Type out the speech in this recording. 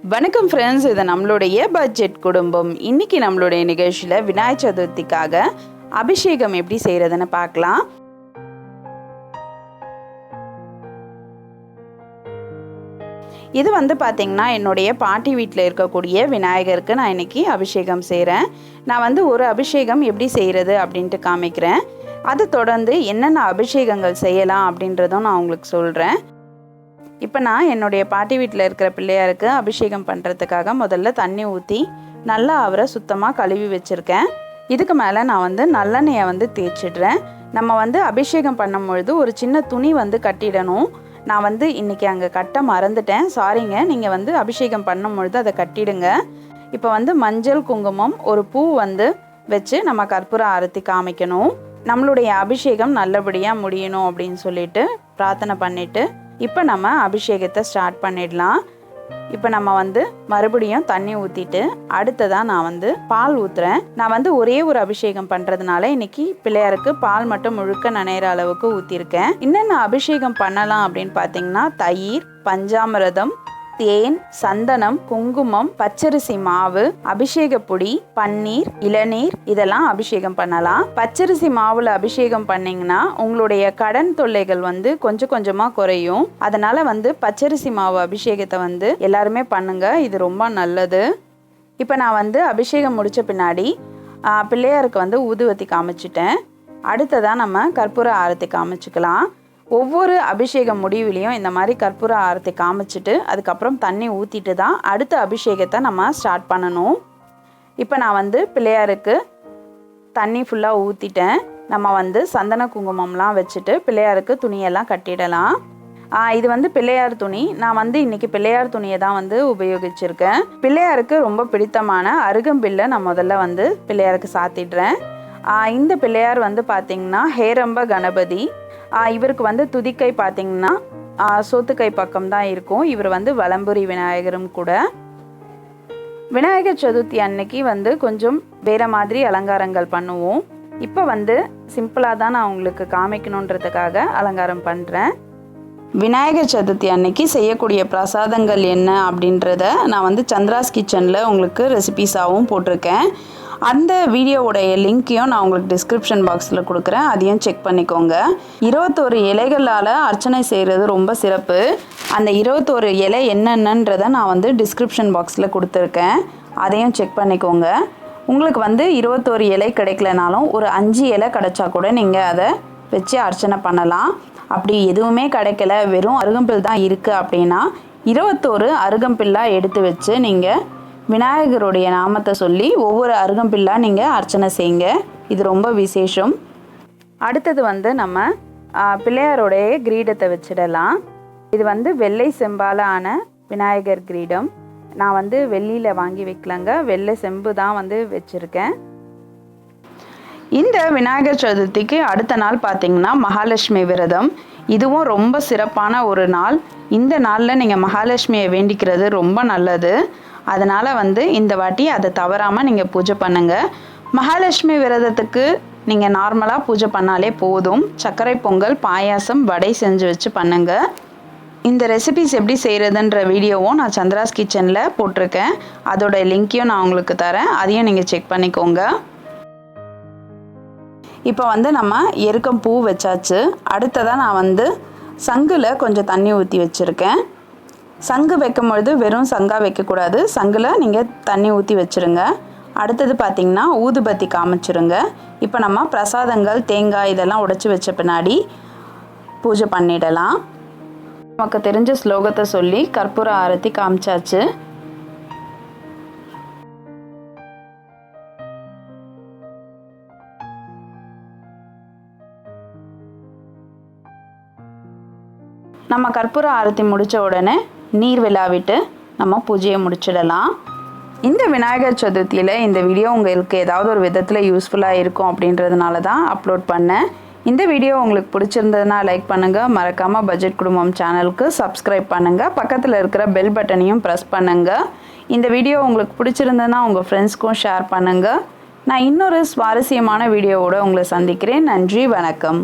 வணக்கம் ஃப்ரெண்ட்ஸ், இது நம்மளுடைய பட்ஜெட் குடும்பம். இன்னைக்கு நம்மளுடைய நிகழ்ச்சியில் விநாயகர் சதுர்த்திக்காக அபிஷேகம் எப்படி செய்கிறதுன்னு பார்க்கலாம். இது பார்த்திங்கன்னா என்னுடைய பாட்டி வீட்டில் இருக்கக்கூடிய விநாயகருக்கு நான் இன்றைக்கி அபிஷேகம் செய்கிறேன். நான் ஒரு அபிஷேகம் எப்படி செய்கிறது அப்படின்ட்டு காமிக்கிறேன். அதை தொடர்ந்து என்னென்ன அபிஷேகங்கள் செய்யலாம் அப்படின்றதும் நான் உங்களுக்கு சொல்கிறேன். இப்போ நான் என்னுடைய பாட்டி வீட்டில் இருக்கிற பிள்ளையாருக்கு அபிஷேகம் பண்ணுறதுக்காக முதல்ல தண்ணி ஊற்றி நல்லா அவரை சுத்தமாக கழுவி வச்சுருக்கேன். இதுக்கு மேலே நான் நல்லெண்ணெயை தேய்ச்சிடுறேன். நம்ம அபிஷேகம் பண்ணும் பொழுது ஒரு சின்ன துணி கட்டிடணும். நான் இன்றைக்கி அங்கே கட்ட மறந்துட்டேன், சாரிங்க. நீங்கள் அபிஷேகம் பண்ணும் பொழுது அதை கட்டிடுங்க. இப்போ மஞ்சள் குங்குமம் ஒரு பூ வச்சு நம்ம கற்பூர ஆரத்தி காமிக்கணும். நம்மளுடைய அபிஷேகம் நல்லபடியாக முடியணும் அப்படின்னு சொல்லிட்டு பிரார்த்தனை பண்ணிவிட்டு இப்போ நம்ம அபிஷேகத்தை ஸ்டார்ட் பண்ணிடலாம். இப்போ நம்ம மறுபடியும் தண்ணி ஊற்றிட்டு அடுத்ததாக நான் பால் ஊற்றுறேன். நான் ஒரே ஒரு அபிஷேகம் பண்ணுறதுனால இன்றைக்கி பிள்ளையாருக்கு பால் மட்டும் முழுக்க நனைகிற அளவுக்கு ஊற்றிருக்கேன். என்னென்ன அபிஷேகம் பண்ணலாம் அப்படின்னு பார்த்தீங்கன்னா தயிர், பஞ்சாமிரதம், தேன், சந்தனம், குங்குமம், பச்சரிசி மாவு, அபிஷேக பொடி, பன்னீர், இளநீர் இதெல்லாம் அபிஷேகம் பண்ணலாம். பச்சரிசி மாவுல அபிஷேகம் பண்ணீங்கன்னா உங்களுடைய கடன் தொல்லைகள் கொஞ்சம் கொஞ்சமா குறையும். அதனால பச்சரிசி மாவு அபிஷேகத்தை எல்லாருமே பண்ணுங்க, இது ரொம்ப நல்லது. இப்போ நான் அபிஷேகம் முடிச்ச பின்னாடி பிள்ளையாருக்கு ஊதுவத்தி காமிச்சிட்டேன். அடுத்ததான் நம்ம கற்பூர ஆரத்தி காமிச்சுக்கலாம். ஒவ்வொரு அபிஷேகம் முடிவிலையும் இந்த மாதிரி கற்பூர ஆரத்தி காமிச்சிட்டு அதுக்கப்புறம் தண்ணி ஊற்றிட்டு தான் அடுத்த அபிஷேகத்தை நம்ம ஸ்டார்ட் பண்ணணும். இப்போ நான் பிள்ளையாருக்கு தண்ணி ஃபுல்லாக ஊற்றிட்டேன். நம்ம சந்தன குங்குமம்லாம் வச்சுட்டு பிள்ளையாருக்கு துணியெல்லாம் கட்டிடலாம். இது பிள்ளையார் துணி. நான் இன்றைக்கி பிள்ளையார் துணியை தான் உபயோகிச்சிருக்கேன். பிள்ளையாருக்கு ரொம்ப பிடித்தமான அருகம்பில்லை நான் முதல்ல பிள்ளையாருக்கு சாத்திடுறேன். இந்த பிள்ளையார் பார்த்திங்கன்னா ஹேரம்ப கணபதி. இவருக்கு துதிக்கை பார்த்திங்கன்னா சோத்துக்கை பக்கம் தான் இருக்கும். இவர் வலம்புரி விநாயகரும் கூட. விநாயகர் சதுர்த்தி அன்னைக்கு கொஞ்சம் வேறு மாதிரி அலங்காரங்கள் பண்ணுவோம். இப்போ சிம்பிளாக தான் நான் உங்களுக்கு காமிக்கணுன்றதுக்காக அலங்காரம் பண்ணுறேன். விநாயகர் சதுர்த்தி அன்னைக்கு செய்யக்கூடிய பிரசாதங்கள் என்ன அப்படின்றத நான் சந்திராஸ் கிச்சனில் உங்களுக்கு ரெசிபீஸாகவும் போட்டிருக்கேன். அந்த வீடியோவுடைய லிங்க்கையும் நான் உங்களுக்கு டிஸ்கிரிப்ஷன் பாக்ஸில் கொடுக்குறேன், அதையும் செக் பண்ணிக்கோங்க. 21 இலைகளால் அர்ச்சனை செய்கிறது ரொம்ப சிறப்பு. அந்த 21 இலை என்னென்னன்றதை நான் டிஸ்கிரிப்ஷன் பாக்ஸில் கொடுத்துருக்கேன், அதையும் செக் பண்ணிக்கோங்க. உங்களுக்கு 21 இலை கிடைக்கலனாலும் ஒரு 5 இலை கிடைச்சா கூட நீங்கள் அதை வச்சு அர்ச்சனை பண்ணலாம். அப்படி எதுவுமே கிடைக்கல, வெறும் அருகம்பில் தான் இருக்குது அப்படின்னா 21 அருகம்பில்லாக எடுத்து வச்சு நீங்கள் விநாயகருடைய நாமத்தை சொல்லி ஒவ்வொரு அருகம்பில்லாக நீங்கள் அர்ச்சனை செய்யுங்க. இது ரொம்ப விசேஷம். அடுத்தது நம்ம பிள்ளையாருடைய கிரீடத்தை வச்சிடலாம். இது வெள்ளை செம்பால் ஆன விநாயகர் கிரீடம். நான் வெள்ளியில் வாங்கி வைக்கலங்க, வெள்ளை செம்பு தான் வச்சுருக்கேன். இந்த விநாயகர் சதுர்த்திக்கு அடுத்த நாள் பார்த்திங்கன்னா மகாலட்சுமி விரதம். இதுவும் ரொம்ப சிறப்பான ஒரு நாள். இந்த நாளில் நீங்கள் மகாலட்சுமியை வேண்டிக்கிறது ரொம்ப நல்லது. அதனால் இந்த வாட்டி அதை தவறாமல் நீங்கள் பூஜை பண்ணுங்கள். மகாலட்சுமி விரதத்துக்கு நீங்கள் நார்மலாக பூஜை பண்ணாலே போதும். சர்க்கரை பொங்கல், பாயாசம், வடை செஞ்சு வச்சு பண்ணுங்கள். இந்த ரெசிபிஸ் எப்படி செய்கிறதுன்ற வீடியோவும் நான் சந்திராஸ் கிச்சனில் போட்டிருக்கேன், அதோட லிங்க்கையும் நான் உங்களுக்கு தரேன், அதையும் நீங்கள் செக் பண்ணிக்கோங்க. இப்போ நம்ம எருக்கம் பூ வச்சாச்சு. அடுத்ததாக நான் சங்கில் கொஞ்சம் தண்ணி ஊற்றி வச்சுருக்கேன். சங்கு வைக்கும் பொழுது வெறும் சங்காக வைக்கக்கூடாது, சங்கில் நீங்கள் தண்ணி ஊற்றி வச்சுருங்க. அடுத்தது பார்த்திங்கன்னா ஊதுபத்தி காமிச்சிருங்க. இப்போ நம்ம பிரசாதங்கள், தேங்காய் இதெல்லாம் உடைச்சி வச்ச பின்னாடி பூஜை பண்ணிடலாம். நமக்கு தெரிஞ்ச ஸ்லோகத்தை சொல்லி கற்பூர ஆரத்தி காமிச்சாச்சு. நம்ம கற்பூர ஆரத்தி முடித்த உடனே நீர் விழாவிட்டு நம்ம பூஜையை முடிச்சிடலாம். இந்த விநாயகர் சதுர்த்தியில் இந்த வீடியோ உங்களுக்கு ஏதாவது ஒரு விதத்தில் யூஸ்ஃபுல்லாக இருக்கும் அப்படின்றதுனால தான் அப்லோட் பண்ணேன். இந்த வீடியோ உங்களுக்கு பிடிச்சிருந்ததுன்னா லைக் பண்ணுங்கள். மறக்காமல் பட்ஜெட் குடும்பம் சேனலுக்கு சப்ஸ்கிரைப் பண்ணுங்கள். பக்கத்தில் இருக்கிற பெல் பட்டனையும் ப்ரெஸ் பண்ணுங்கள். இந்த வீடியோ உங்களுக்கு பிடிச்சிருந்ததுன்னா உங்கள் ஃப்ரெண்ட்ஸ்க்கும் ஷேர் பண்ணுங்கள். நான் இன்னொரு சுவாரஸ்யமான வீடியோவோடு உங்களை சந்திக்கிறேன். நன்றி, வணக்கம்.